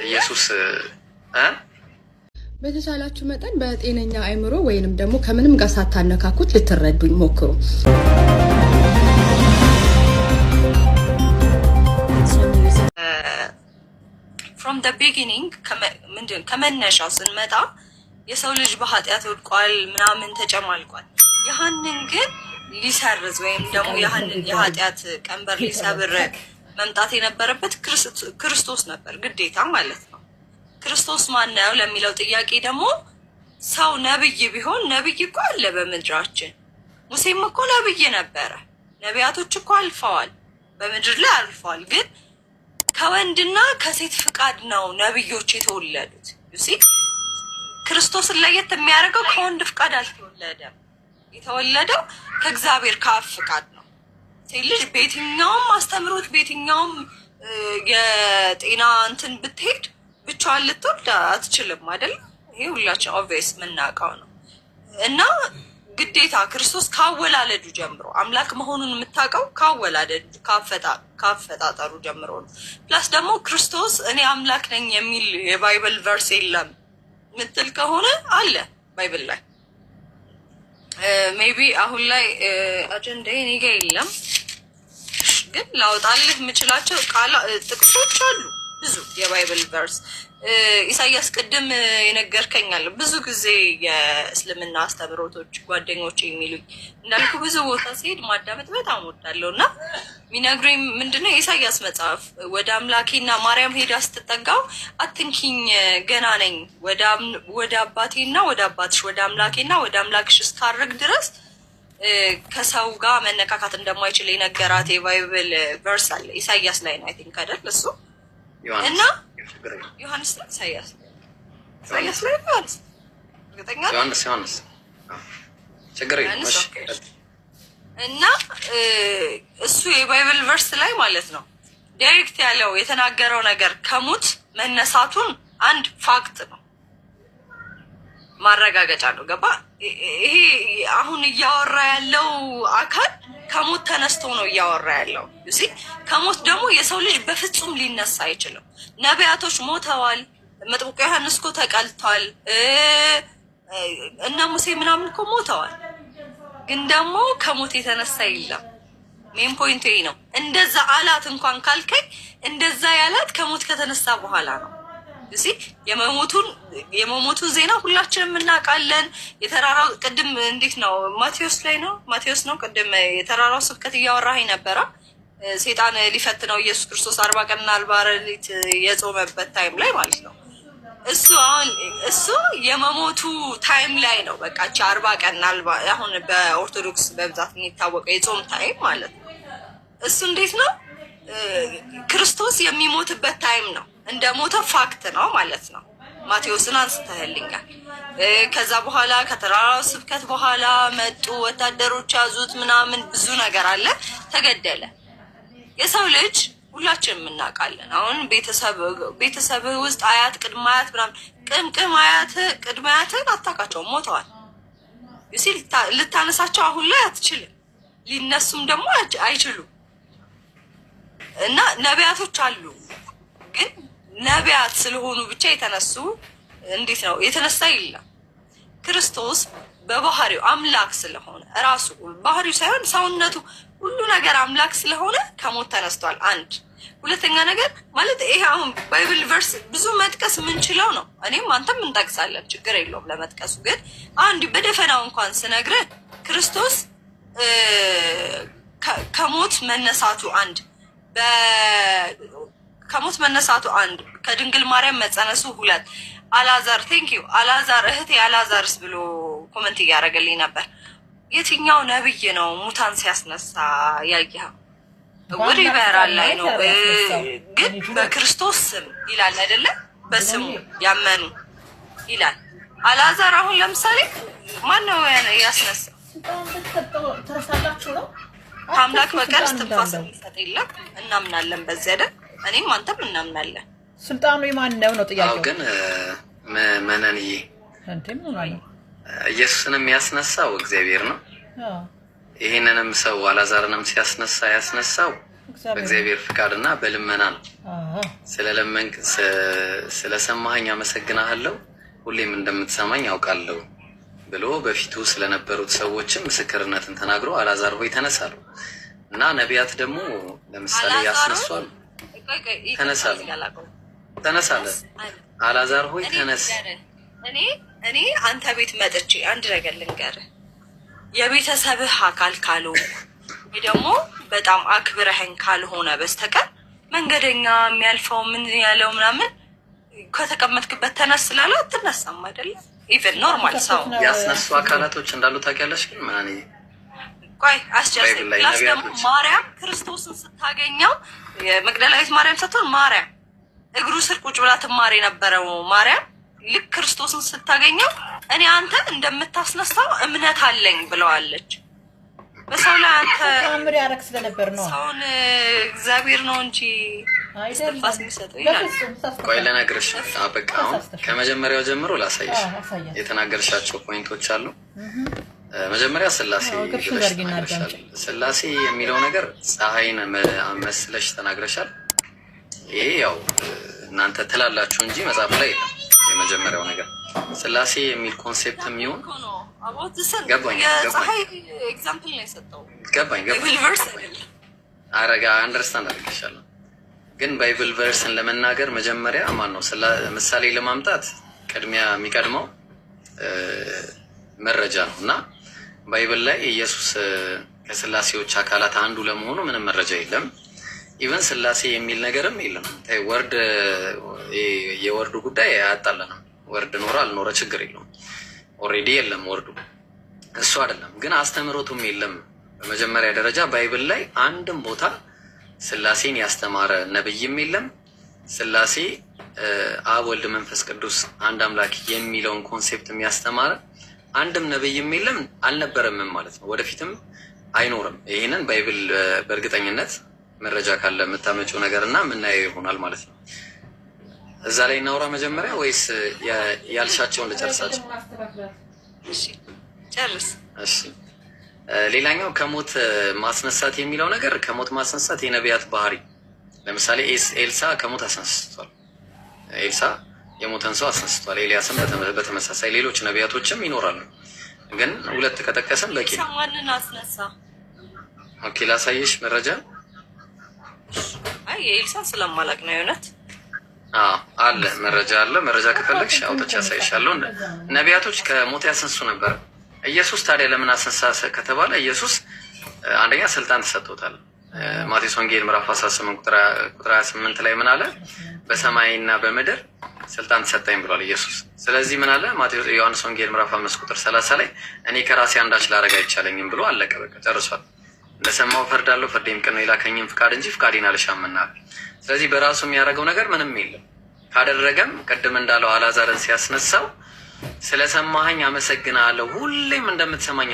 ኢየሱስ በተቻላችሁ መጠን በጤነኛ አይምሮ ወይንም ደግሞ ከምንም ጋር ሳታነካኩት ልትረዱኝ ሞክሩ። from the beginning ከመነሻው ስንመጣ የሰው ልጅ በኃጢአት ወድቋል ምናምን ተጨማልቋል። ያንን ግን ሊሰርዝ ወይም ደግሞ ያንን የኃጢአት ቀንበር ሊሰብር መምጣት የነበረበት ክርስቶስ ነበር፣ ግዴታ ማለት ነው። ክርስቶስ ማን ነው ለሚለው ጥያቄ ደግሞ ሰው ነብይ ቢሆን ነብይ እኮ አለ በምድራችን። ሙሴም እኮ ነብይ ነበረ። ነቢያቶች እኮ አልፈዋል፣ በምድር ላይ አልፈዋል። ግን ከወንድና ከሴት ፍቃድ ነው ነብዮች የተወለዱት። ዩሲ ክርስቶስን ለየት የሚያደርገው ከወንድ ፍቃድ አልተወለደም። የተወለደው ከእግዚአብሔር ከአብ ፍቃድ ነው። ሴት ልጅ በየትኛውም አስተምሮት በየትኛውም የጤና እንትን ብትሄድ ብቻዋን ልትወልድ አትችልም አይደል? ይሄ ሁላችን ኦብቪየስ የምናውቀው ነው። እና ግዴታ ክርስቶስ ካወላለዱ ጀምሮ አምላክ መሆኑን የምታውቀው ካወላለዱ ካፈጣጠሩ ጀምሮ ነው። ፕላስ ደግሞ ክርስቶስ እኔ አምላክ ነኝ የሚል የባይብል ቨርስ የለም ምትል ከሆነ አለ ባይብል ላይ። ሜቢ አሁን ላይ አጀንዳ እኔ ጋር የለም፣ ግን ላውጣልህ የምችላቸው ጥቅሶች አሉ ብዙ የባይብል ቨርስ። ኢሳያስ ቅድም የነገርከኛል ብዙ ጊዜ የእስልምና አስተምሮቶች ጓደኞች የሚሉኝ እንዳልኩ ብዙ ቦታ ሲሄድ ማዳመጥ በጣም ወዳለሁ እና ሚነግሩኝ ምንድነው የኢሳያስ መጽሐፍ ወደ አምላኬና ማርያም ሄዳ ስትጠጋው አትንኪኝ ገና ነኝ ወደ አባቴና ወደ አባትሽ ወደ አምላኬና ወደ አምላክሽ እስካርግ ድረስ ከሰው ጋር መነካካት እንደማይችል የነገራት የባይብል ቨርስ አለ ኢሳያስ ላይ ነው። አይ ቲንክ አይደል እሱ እና ዮሐንስ ላይ ኢሳያስ ላይ ዮሐንስ ችግር የለም እና እሱ የባይብል ቨርስ ላይ ማለት ነው ዳይሬክት ያለው የተናገረው ነገር ከሙት መነሳቱን አንድ ፋክት ነው፣ ማረጋገጫ ነው። ገባ? ይሄ አሁን እያወራ ያለው አካል ከሞት ተነስቶ ነው እያወራ ያለው። እሺ ከሞት ደግሞ የሰው ልጅ በፍጹም ሊነሳ አይችልም። ነቢያቶች ሞተዋል። መጥምቁ ዮሐንስ እኮ ተቀልቷል። እነ ሙሴ ምናምን እኮ ሞተዋል። ግን ደግሞ ከሞት የተነሳ የለም። ሜን ፖይንት ይሄ ነው። እንደዛ አላት እንኳን ካልከኝ እንደዛ ያላት ከሞት ከተነሳ በኋላ ነው። እሺ የመሞቱን ዜና ሁላችንም እናውቃለን። የተራራው ቅድም እንዴት ነው ማቴዎስ ነው ቅድም የተራራው ስብከት እያወራኸኝ ነበረ። ሰይጣን ሊፈትነው ኢየሱስ ክርስቶስ 40 ቀንና 40 ሌሊት የጾመበት ታይም ላይ ማለት ነው። እሱ የመሞቱ ታይም ላይ ነው። በቃ 40 ቀንና 40 አሁን በኦርቶዶክስ በብዛት የሚታወቀው የጾም ታይም ማለት ነው። እሱ እንዴት ነው ክርስቶስ የሚሞትበት ታይም ነው። እንደሞተ ፋክት ነው ማለት ነው። ማቴዎስን አንስተህልኛል። ከዛ በኋላ ከተራራው ስብከት በኋላ መጡ ወታደሮች ያዙት ምናምን ብዙ ነገር አለ። ተገደለ። የሰው ልጅ ሁላችንም እናውቃለን። አሁን ቤተሰብ ውስጥ አያት ቅድመ አያት ምናምን ቅድመ አያትን አታውቃቸውም፣ ሞተዋል። እሺ ልታነሳቸው አሁን ላይ አትችልም፣ ሊነሱም ደግሞ አይችሉም። እና ነቢያቶች አሉ፣ ግን ነቢያት ስለሆኑ ብቻ የተነሱ እንዴት ነው የተነሳ የለም። ክርስቶስ በባህሪው አምላክ ስለሆነ ራሱ ባህሪው ሳይሆን ሰውነቱ ሁሉ ነገር አምላክ ስለሆነ ከሞት ተነስቷል። አንድ ሁለተኛ ነገር ማለት ይሄ አሁን ባይብል ቨርስ ብዙ መጥቀስ የምንችለው ነው። እኔም አንተም እንጠቅሳለን፣ ችግር የለውም ለመጥቀሱ። ግን አንድ በደፈናው እንኳን ስነግርህ ክርስቶስ ከሞት መነሳቱ አንድ ከሞት መነሳቱ አንድ ከድንግል ማርያም መጸነሱ ሁለት አላዛር አላዛር እህቴ አላዛርስ ብሎ ኮሜንት እያደረገልኝ ነበር። የትኛው ነብይ ነው ሙታን ሲያስነሳ ያየኸው? ወደ ይበራል ላይ ነው ግን በክርስቶስ ስም ይላል አይደለ? በስሙ ያመኑ ይላል። አላዛር አሁን ለምሳሌ ማን ነው ያስነሳ? ተረሳላችሁ ነው ከአምላክ በቀር እስትንፋስ የሚሰጥ የለም። እናምናለን በዚህ አይደል? እኔም አንተም እናምናለን። ስልጣኑ የማን ነው ጥያቄው? ግን መነንዬ ኢየሱስንም ያስነሳው እግዚአብሔር ነው። ይሄንንም ሰው አላዛርንም ሲያስነሳው በእግዚአብሔር ፍቃድና በልመና ነው። ስለለመንክ ስለሰማኸኝ አመሰግናለሁ፣ ሁሌም እንደምትሰማኝ አውቃለሁ ብሎ በፊቱ ስለነበሩት ሰዎችም ምስክርነትን ተናግሮ አልዓዛር ሆይ ተነሳሉ እና ነቢያት ደግሞ ለምሳሌ ያስነሷል። ተነሳለ አልዓዛር ሆይ ተነስ። እኔ አንተ ቤት መጥቼ አንድ ነገር ልንገርህ፣ የቤተሰብህ አካል ካልሆንኩ ወይ ደግሞ በጣም አክብረህን ካልሆነ በስተቀር መንገደኛ የሚያልፈው ምን ያለው ምናምን ከተቀመጥክበት ተነስ ስላለ አትነሳም አይደለም። ኢቨን ኖርማል ሰው ያስነሱ አካላቶች እንዳሉ ታውቂያለሽ። ግን ማን ቆይ አስጨርሰኝ። ፕላስ ደግሞ ማርያም ክርስቶስን ስታገኘው የመግደላዊት ማርያም ሳትሆን ማርያም እግሩ ስር ቁጭ ብላ ትማር የነበረው ማርያም ልክ ክርስቶስን ስታገኘው እኔ አንተ እንደምታስነሳው እምነት አለኝ ብለዋለች። በሰው ላይ አንተ ታምር ያረክ ስለነበር ነው። ሰውን እግዚአብሔር ነው እንጂ አይደለም የሚሰጠው ይላል። ቆይ ለነገርሽ በቃ አሁን ከመጀመሪያው ጀምሮ ላሳይሽ የተናገርሻቸው ፖይንቶች አሉ። መጀመሪያ ስላሴ ስላሴ የሚለው ነገር ፀሐይን መስለሽ ተናግረሻል። ይሄ ያው እናንተ ትላላችሁ እንጂ መጽሐፍ ላይ የለም። የመጀመሪያው ነገር ስላሴ የሚል ኮንሴፕት የሚሆን ገባኝ አረጋ አንደርስታንድ አድርገሻለሁ። ግን ባይብል ቨርስን ለመናገር መጀመሪያ ማን ነው ምሳሌ ለማምጣት ቅድሚያ የሚቀድመው መረጃ ነው እና ባይብል ላይ ኢየሱስ ከስላሴዎች አካላት አንዱ ለመሆኑ ምንም መረጃ የለም። ኢቨን ስላሴ የሚል ነገርም የለም። ወርድ የወርዱ ጉዳይ አያጣለንም። ወርድ ኖረ አልኖረ ችግር የለውም። ኦልሬዲ የለም ወርዱ እሱ አይደለም። ግን አስተምሮቱም የለም። በመጀመሪያ ደረጃ ባይብል ላይ አንድም ቦታ ስላሴን ያስተማረ ነብይም የለም። ስላሴ አብ ወልድ መንፈስ ቅዱስ አንድ አምላክ የሚለውን ኮንሴፕት የሚያስተማረ አንድም ነብይም የለም፣ አልነበረምም ማለት ነው። ወደፊትም አይኖርም። ይህንን ባይብል በእርግጠኝነት መረጃ ካለ የምታመጪው ነገርና የምናየው ይሆናል ማለት ነው። እዛ ላይ እናውራ መጀመሪያ ወይስ ያልሻቸውን ልጨርሳቸው? እሺ ጨርስ። እሺ ሌላኛው ከሞት ማስነሳት የሚለው ነገር ከሞት ማስነሳት የነቢያት ባህሪ። ለምሳሌ ኤልሳ ከሞት አስነስቷል። ኤልሳ የሞተን ሰው አስነስቷል። ኤልያስም በተመሳሳይ ሌሎች ነቢያቶችም ይኖራሉ። ግን ሁለት ከጠቀሰን በቂ ነው። ማንን አስነሳ? ኦኬ ላሳየሽ መረጃ። አይ ኤልሳ ስለማላቅ ነው የሆነት አለ መረጃ አለ። መረጃ ከፈለግሽ አውጥቼ አሳይሻለሁ። ነቢያቶች ከሞት ያስነሱ ነበር። ኢየሱስ ታዲያ ለምን አስነሳ ከተባለ ኢየሱስ አንደኛ ስልጣን ተሰጥቶታል። ማቴዎስ ወንጌል ምዕራፍ 18 ቁጥር 28 ላይ ምን አለ? በሰማይና በምድር ስልጣን ተሰጠኝ ብሏል ኢየሱስ። ስለዚህ ምን አለ? ማቴዎስ ዮሐንስ ወንጌል ምዕራፍ 5 ቁጥር 30 ላይ እኔ ከራሴ አንዳች ላደርግ አይቻለኝም ብሎ አለቀ። በቃ ጨርሷል። እንደሰማው ፈርዳለሁ፣ ፍርዴም ቅን ነው፣ የላከኝም ፍቃድ እንጂ ፍቃዴን አልሻምና። ስለዚህ በራሱ የሚያደርገው ነገር ምንም የለም። ካደረገም ቅድም እንዳለው አልዓዛርን ሲያስነሳው ስለሰማኸኝ አመሰግናለሁ፣ ሁሌም እንደምትሰማኝ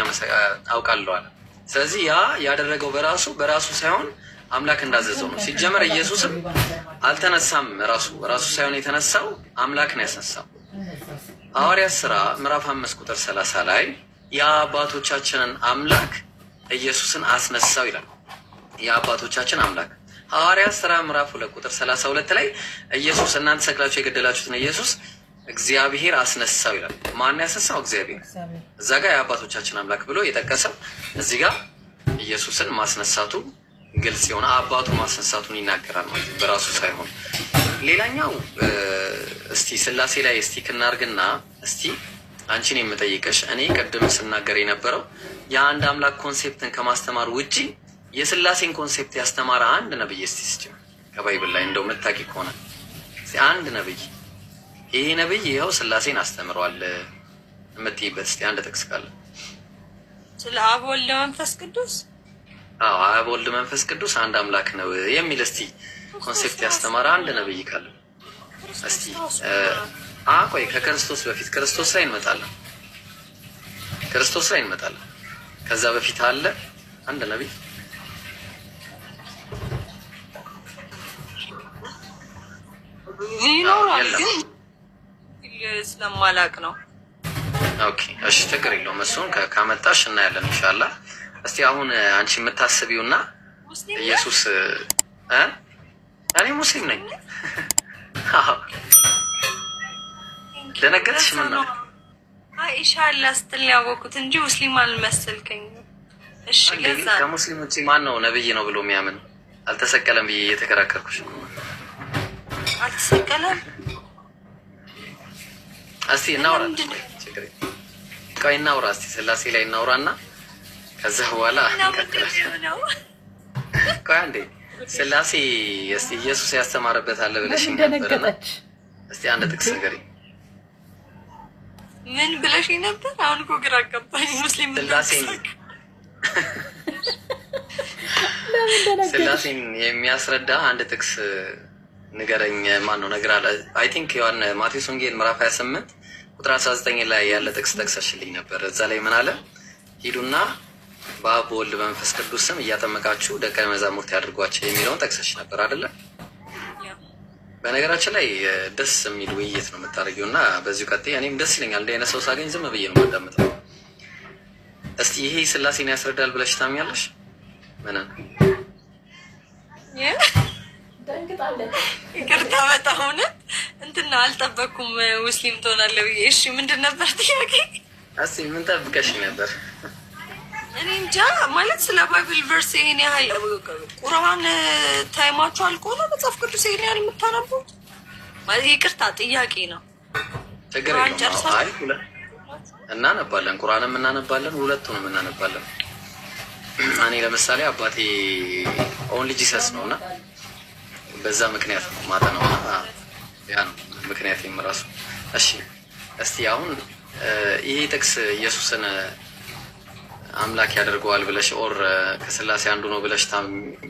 አውቃለሁ አለ። ስለዚህ ያ ያደረገው በራሱ ሳይሆን አምላክ እንዳዘዘው ነው። ሲጀመር ኢየሱስም አልተነሳም፣ ራሱ ሳይሆን የተነሳው አምላክ ነው ያስነሳው። ሐዋርያት ሥራ ምዕራፍ 5 ቁጥር 30 ላይ የአባቶቻችንን አምላክ ኢየሱስን አስነሳው ይላል። የአባቶቻችን አምላክ ሐዋርያት ሥራ ምዕራፍ 2 ቁጥር 32 ላይ ኢየሱስ እናንተ ሰቅላችሁ የገደላችሁትን ኢየሱስ እግዚአብሔር አስነሳው ይላል። ማን ያስነሳው? እግዚአብሔር። እዛ ጋር የአባቶቻችን አምላክ ብሎ የጠቀሰው እዚህ ጋር ኢየሱስን ማስነሳቱ ግልጽ የሆነ አባቱ ማስነሳቱን ይናገራል ማለት ነው፣ በራሱ ሳይሆን። ሌላኛው እስቲ ስላሴ ላይ እስቲ ክናርግና እስቲ አንቺን የምጠይቅሽ እኔ ቅድም ስናገር የነበረው የአንድ አምላክ ኮንሴፕትን ከማስተማር ውጪ የስላሴን ኮንሴፕት ያስተማረ አንድ ነብይ እስቲ ስጭኝ ከባይብል ላይ እንደው መታቂ ከሆነ አንድ ነብይ ይሄ ነብይ ይኸው ስላሴን አስተምሯል የምትይበት እስቲ አንድ ጥቅስ ካለ። ስለ አብ ወልድ መንፈስ ቅዱስ አብ ወልድ መንፈስ ቅዱስ አንድ አምላክ ነው የሚል እስቲ ኮንሴፕት ያስተማረ አንድ ነብይ ካለ እስቲ ቆይ ከክርስቶስ በፊት ክርስቶስ ላይ እንመጣለን። ከዛ በፊት አለ አንድ ነብይ ይኖራል ግን ስለማላቅ ነው። ኦኬ እሺ ችግር የለውም። እሱን ካመጣሽ እናያለን ኢንሻአላህ። እስቲ አሁን አንቺ የምታስቢውና ኢየሱስ እኔ ሙስሊም ነኝ። ደነገጥሽ? ምን ነው ኢንሻአላህ ስትል ያወኩት እንጂ ሙስሊም አልመሰልከኝ። እሺ ገዛ ከሙስሊም ውጪ ማን ነው ነብይ ነው ብሎ የሚያምን? አልተሰቀለም ብዬ እየተከራከርኩሽ። አልተሰቀለም? እስቲ እናውራ። ቆይ እናውራ እስቲ ስላሴ ላይ እናውራና ከዛ በኋላ እንቀጥላለን። ቆይ አንዴ ስላሴ እስቲ ኢየሱስ ያስተማረበት አለ ብለሽኝ ነበር። እስቲ አንድ ጥቅስ ንገሪኝ። ምን ብለሽኝ ነበር? አሁን እኮ ግራ አጋባኝ። ሙስሊም ስላሴን የሚያስረዳ አንድ ጥቅስ ንገረኝ። ማን ነው ነገር አለ? አይ ቲንክ ዮሐን ማቴዎስ ወንጌል ምዕራፍ 28 ቁጥር 19 ላይ ያለ ጥቅስ ጠቅሰሽልኝ ነበር። እዛ ላይ ምን አለ? ሂዱና በአብ በወልድ በመንፈስ ቅዱስ ስም እያጠመቃችሁ ደቀ መዛሙርት ያድርጓቸው የሚለውን ጠቅሰሽ ነበር አይደለ? በነገራችን ላይ ደስ የሚል ውይይት ነው የምታደርጊው እና በዚሁ ቀጥይ። እኔም ደስ ይለኛል እንደ አይነት ሰው ሳገኝ ዝም ብዬ ነው የማዳምጠው። እስቲ ይሄ ስላሴን ያስረዳል ብለሽ ታምኛለሽ? ምንን ይቅርታ በጣም እውነት እንትና አልጠበኩም ሙስሊም ትሆናለህ ብዬ። እሺ ምንድን ነበር ጥያቄ? እስቲ ምን ጠብቀሽ ነበር? እኔ እንጃ ማለት ስለ ባይብል ቨርስ ይሄን ያህል ቁርአን ታይማችሁ አልቆ ነው መጽሐፍ ቅዱስ ይሄን ያህል የምታነቡት? ማለት ይቅርታ ጥያቄ ነው። ችግር የለውም። አይ እናነባለን፣ ቁርአንም እናነባለን፣ ሁለቱንም እናነባለን። እኔ ለምሳሌ አባቴ ኦንሊ ጂሰስ ነውና በዛ ምክንያት ነው ማታ ነውና ያ ነው ምክንያቴም ራሱ። እሺ እስቲ አሁን ይሄ ጥቅስ ኢየሱስን አምላክ ያደርገዋል ብለሽ ኦር ከስላሴ አንዱ ነው ብለሽ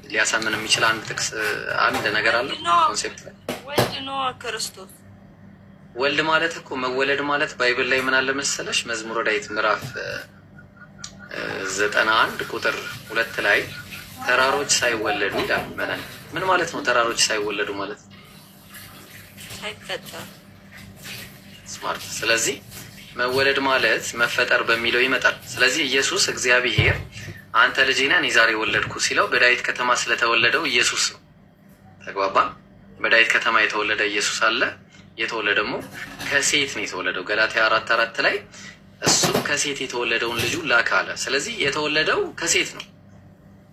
ሊያሳምን የሚችል አንድ ጥቅስ አንድ ነገር አለ? ኮንሴፕት ላይ ወልድ ነው ክርስቶስ። ወልድ ማለት እኮ መወለድ ማለት ባይብል ላይ ምን አለ መሰለሽ? መዝሙረ ዳዊት ምዕራፍ 91 ቁጥር 2 ላይ ተራሮች ሳይወለዱ ይላል። ምን ማለት ነው ተራሮች ሳይወለዱ ማለት? ሳይፈጠር ስማርት። ስለዚህ መወለድ ማለት መፈጠር በሚለው ይመጣል። ስለዚህ ኢየሱስ እግዚአብሔር አንተ ልጄ ነህ እኔ ዛሬ ወለድኩ ሲለው በዳዊት ከተማ ስለተወለደው ኢየሱስ ነው። ተግባባን? በዳዊት ከተማ የተወለደ ኢየሱስ አለ። የተወለደ ደግሞ ከሴት ነው የተወለደው። ገላትያ 4:4 ላይ እሱ ከሴት የተወለደውን ልጁ ላከ አለ። ስለዚህ የተወለደው ከሴት ነው፣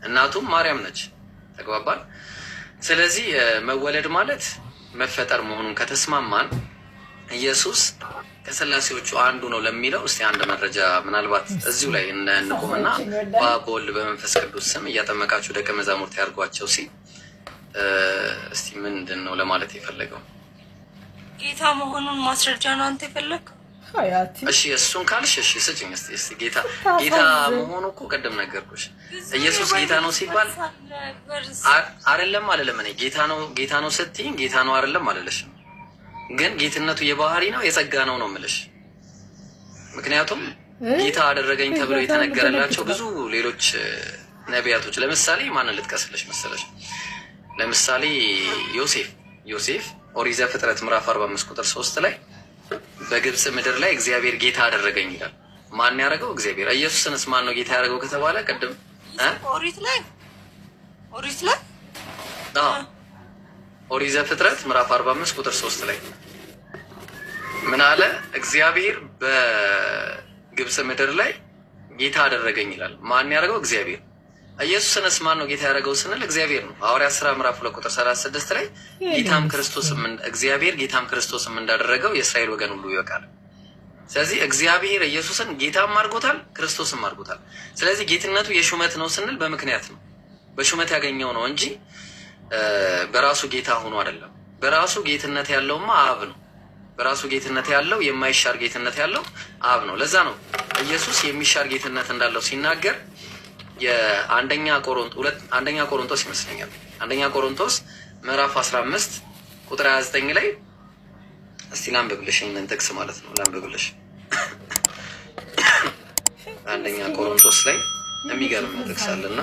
እናቱም ማርያም ነች። ተግባባን? ስለዚህ መወለድ ማለት መፈጠር መሆኑን ከተስማማን ኢየሱስ ከስላሴዎቹ አንዱ ነው ለሚለው እስቲ አንድ መረጃ ምናልባት እዚሁ ላይ እንቆምና በአብ በወልድ በመንፈስ ቅዱስ ስም እያጠመቃችሁ ደቀ መዛሙርት ያድርጓቸው ሲል እስቲ ምንድን ነው ለማለት የፈለገው? ጌታ መሆኑን ማስረጃ ነው አንተ የፈለግከው? እሺ እሱን ካልሽ እሺ ስጭኝ እስቲ። ጌታ መሆኑ እኮ ቀደም ነገርኩሽ። ኢየሱስ ጌታ ነው ሲባል አይደለም አለለም። እኔ ጌታ ነው ስትይኝ ጌታ ነው አይደለም አለለሽም። ግን ጌትነቱ የባህሪ ነው የጸጋ ነው ነው የምልሽ። ምክንያቱም ጌታ አደረገኝ ተብለው የተነገረላቸው ብዙ ሌሎች ነቢያቶች፣ ለምሳሌ ማንን ልጥቀስልሽ መሰለሽ? ለምሳሌ ዮሴፍ ኦሪት ዘፍጥረት ምዕራፍ 45 ቁጥር 3 ላይ በግብጽ ምድር ላይ እግዚአብሔር ጌታ አደረገኝ ይላል። ማን ያደረገው? እግዚአብሔር። ኢየሱስንስ ማን ነው ጌታ ያደረገው ከተባለ ቅድም ኦሪት ላይ ኦሪት ዘፍጥረት ምዕራፍ 45 ቁጥር 3 ላይ ምን አለ? እግዚአብሔር በግብጽ ምድር ላይ ጌታ አደረገኝ ይላል። ማን ያደረገው? እግዚአብሔር። ኢየሱስንስ ማን ነው ጌታ ያደረገው ስንል እግዚአብሔር ነው። ሐዋርያት ሥራ ምዕራፍ 2 ቁጥር 36 ላይ እግዚአብሔር ጌታም ክርስቶስም እንዳደረገው የእስራኤል ወገን ሁሉ ይወቃል። ስለዚህ እግዚአብሔር ኢየሱስን ጌታም አድርጎታል፣ ክርስቶስም አድርጎታል። ስለዚህ ጌትነቱ የሹመት ነው ስንል በምክንያት ነው። በሹመት ያገኘው ነው እንጂ በራሱ ጌታ ሆኖ አይደለም። በራሱ ጌትነት ያለውማ አብ ነው። በራሱ ጌትነት ያለው የማይሻር ጌትነት ያለው አብ ነው። ለዛ ነው ኢየሱስ የሚሻር ጌትነት እንዳለው ሲናገር የአንደኛ ቆሮንቶስ ይመስለኛል አንደኛ ቆሮንቶስ ምዕራፍ 15 ቁጥር 29 ላይ እስቲ ላንብብልሽ። ይሄንን ጥቅስ ማለት ነው ላንብብልሽ። አንደኛ ቆሮንቶስ ላይ የሚገርም ጥቅስ አለና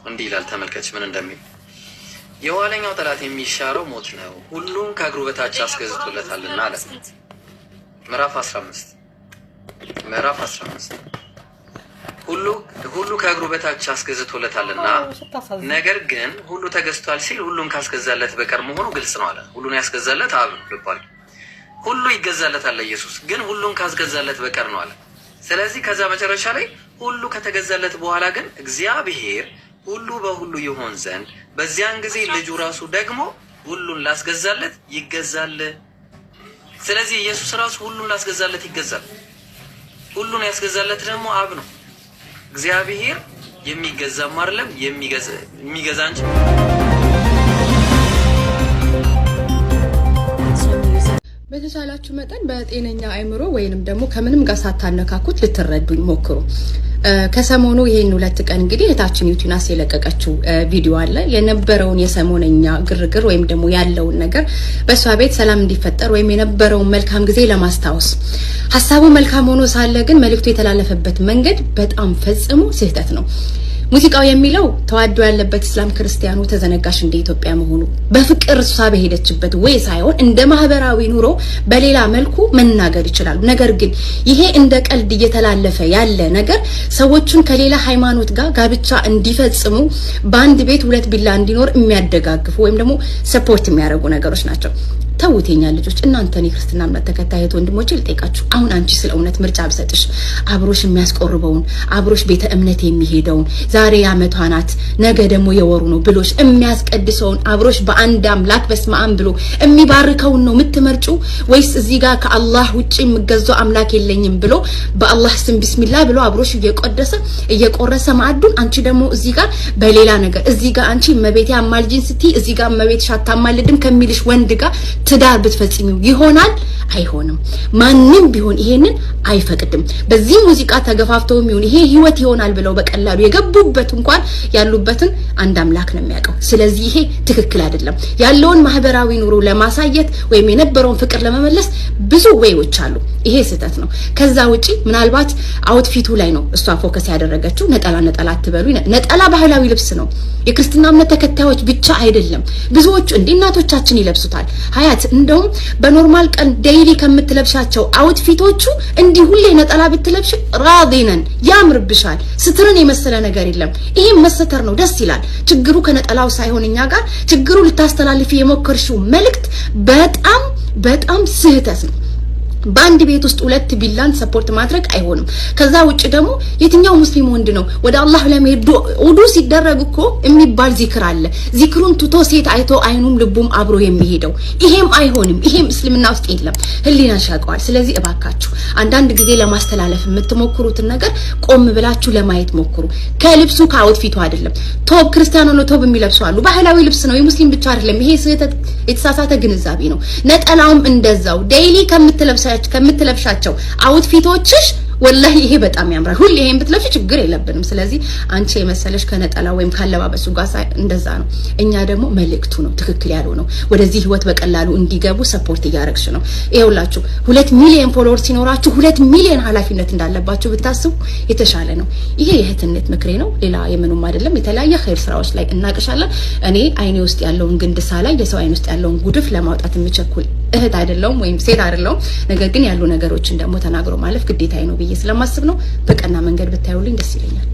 እንዲህ ይላል። ተመልከች ምን እንደሚል። የኋለኛው ጠላት የሚሻረው ሞት ነው፣ ሁሉም ከእግሩ በታች አስገዝቶለታልና አለ። ምዕራፍ 15 ሁሉ ከእግሩ በታች አስገዝቶለታልና ነገር ግን ሁሉ ተገዝቷል ሲል ሁሉን ካስገዛለት በቀር መሆኑ ግልጽ ነው አለ። ሁሉን ያስገዛለት አብ ነው ልባል። ሁሉ ይገዛለታል ኢየሱስ ግን ሁሉን ካስገዛለት በቀር ነው አለ። ስለዚህ ከዛ መጨረሻ ላይ ሁሉ ከተገዛለት በኋላ ግን እግዚአብሔር ሁሉ በሁሉ ይሆን ዘንድ በዚያን ጊዜ ልጁ ራሱ ደግሞ ሁሉን ላስገዛለት ይገዛል። ስለዚህ ኢየሱስ ራሱ ሁሉን ላስገዛለት ይገዛል። ሁሉን ያስገዛለት ደግሞ አብ ነው። እግዚአብሔር የሚገዛም አይደለም የሚገዛ እንጂ። በተቻላችሁ መጠን በጤነኛ አይምሮ ወይንም ደግሞ ከምንም ጋር ሳታነካኩት ልትረዱኝ ሞክሩ። ከሰሞኑ ይሄን 2 ቀን እንግዲህ እህታችን ዩቲናስ የለቀቀችው ቪዲዮ አለ። የነበረውን የሰሞነኛ ግርግር ወይም ደግሞ ያለውን ነገር በሷ ቤት ሰላም እንዲፈጠር ወይም የነበረውን መልካም ጊዜ ለማስታወስ ሐሳቡ መልካም ሆኖ ሳለ ግን መልእክቱ የተላለፈበት መንገድ በጣም ፈጽሞ ስህተት ነው። ሙዚቃው የሚለው ተዋዶ ያለበት እስላም ክርስቲያኑ ተዘነጋሽ እንደ ኢትዮጵያ መሆኑ በፍቅር እሷ በሄደችበት ወይ ሳይሆን እንደ ማህበራዊ ኑሮ በሌላ መልኩ መናገር ይችላል። ነገር ግን ይሄ እንደ ቀልድ እየተላለፈ ያለ ነገር ሰዎችን ከሌላ ሃይማኖት ጋር ጋብቻ እንዲፈጽሙ በአንድ ቤት 2 ቢላ እንዲኖር የሚያደጋግፉ ወይም ደግሞ ሰፖርት የሚያደርጉ ነገሮች ናቸው። ተውቴኛ ልጆች እናንተን የክርስትና እምነት ተከታዮች ወንድሞቼ ልጠይቃችሁ። አሁን አንቺ ስለ እውነት ምርጫ ብሰጥሽ አብሮሽ የሚያስቆርበውን አብሮሽ ቤተ እምነት የሚሄደውን ዛሬ ዓመቷ ናት ነገ ደግሞ የወሩ ነው ብሎሽ የሚያስቀድሰውን አብሮሽ በአንድ አምላክ በስማም ብሎ የሚባርከውን ነው የምትመርጩ ወይስ እዚህ ጋር ከአላህ ውጪ የምገዛው አምላክ የለኝም ብሎ በአላህ ስም ቢስሚላህ ብሎ አብሮሽ እየቆረሰ ማዕዱን አንቺ ደግሞ እዚህ ጋር በሌላ ነገር እዚህ ጋር አንቺ መቤቴ አማልጂን ስትይ እዚህ ጋር መቤትሽ አታማልድም ከሚልሽ ወንድ ጋር ትዳር ብትፈጽሚው ይሆናል? አይሆንም። ማንንም ቢሆን ይሄንን አይፈቅድም። በዚህ ሙዚቃ ተገፋፍተውም ይሁን ይሄ ህይወት ይሆናል ብለው በቀላሉ የገቡበት እንኳን ያሉበትን አንድ አምላክ ነው የሚያውቀው። ስለዚህ ይሄ ትክክል አይደለም። ያለውን ማህበራዊ ኑሮ ለማሳየት ወይም የነበረውን ፍቅር ለመመለስ ብዙ ወይዎች አሉ። ይሄ ስህተት ነው። ከዛ ውጪ ምናልባት አውትፊቱ ላይ ነው እሷ ፎከስ ያደረገችው። ነጠላ አትበሉ። ነጠላ ባህላዊ ልብስ ነው። የክርስትና እምነት ተከታዮች ብቻ አይደለም። ብዙዎቹ እናቶቻችን ይለብሱታል። ሀያት እንደውም በኖርማል ቀን ዴይሊ ከምትለብሻቸው አውትፊቶቹ እንዲህ ሁሌ ነጠላ ብትለብሽ ራዲነን ያምርብሻል። ስትርን የመሰለ ነገር የለም። ይሄም መሰተር ነው፣ ደስ ይላል። ችግሩ ከነጠላው ሳይሆን እኛ ጋር ችግሩ ልታስተላልፊ የሞከርሽው መልእክት በጣም ስህተት ነው። በአንድ ቤት ውስጥ 2 ቢላን ሰፖርት ማድረግ አይሆንም። ከዛ ውጪ ደግሞ የትኛው ሙስሊም ወንድ ነው ወደ አላህ ለመሄድ ውዱ ሲደረግ እኮ የሚባል ዚክር አለ። ዚክሩን ትቶ ሴት አይቶ አይኑም ልቡም አብሮ የሚሄደው ይሄም አይሆንም። ይሄም እስልምና ውስጥ የለም። ህሊና ሻቀዋል። ስለዚህ እባካችሁ አንዳንድ ጊዜ ለማስተላለፍ የምትሞክሩትን ነገር ቆም ብላችሁ ለማየት ሞክሩ። ከልብሱ ከአውትፊቱ አይደለም። ቶብ ክርስቲያኖ ነው ቶብ የሚለብሱ አሉ። ባህላዊ ልብስ ነው፣ የሙስሊም ብቻ አይደለም። ይሄ ስህተት የተሳሳተ ግንዛቤ ነው። ነጠላውም እንደዛው ዴይሊ ከምትለብሻቸው አውትፊቶችሽ ወላሂ ይሄ በጣም ያምራል። ሁሌ ይሄን ብትለብሽ ችግር የለብንም። ስለዚህ አንቺ የመሰለሽ ከነጠላ ወይም ካለባበሱ ጋር እንደዛ ነው። እኛ ደግሞ መልእክቱ ነው ትክክል ያለው ነው። ወደዚህ ህይወት በቀላሉ እንዲገቡ ሰፖርት እያረግሽ ነው። ይኸውላችሁ 2 ሚሊዮን ፎሎወርስ ሲኖራችሁ 2 ሚሊዮን ኃላፊነት እንዳለባችሁ ብታስቡ የተሻለ ነው። ይሄ የእህትነት ምክሬ ነው። ሌላ የምኑም አይደለም። የተለያየ ኸይር ስራዎች ላይ እናቀሻለን። እኔ አይኔ ውስጥ ያለውን ግንድሳ ላይ የሰው አይን ውስጥ ያለውን ጉድፍ ለማውጣት የምቸኩል እህት አይደለሁም ወይም ሴት አይደለሁም። ነገር ግን ያሉ ነገሮችን ደግሞ ተናግሮ ማለፍ ግዴታዬ ነው ብዬ ስለማስብ ነው። በቀና መንገድ ብታዩልኝ ደስ ይለኛል።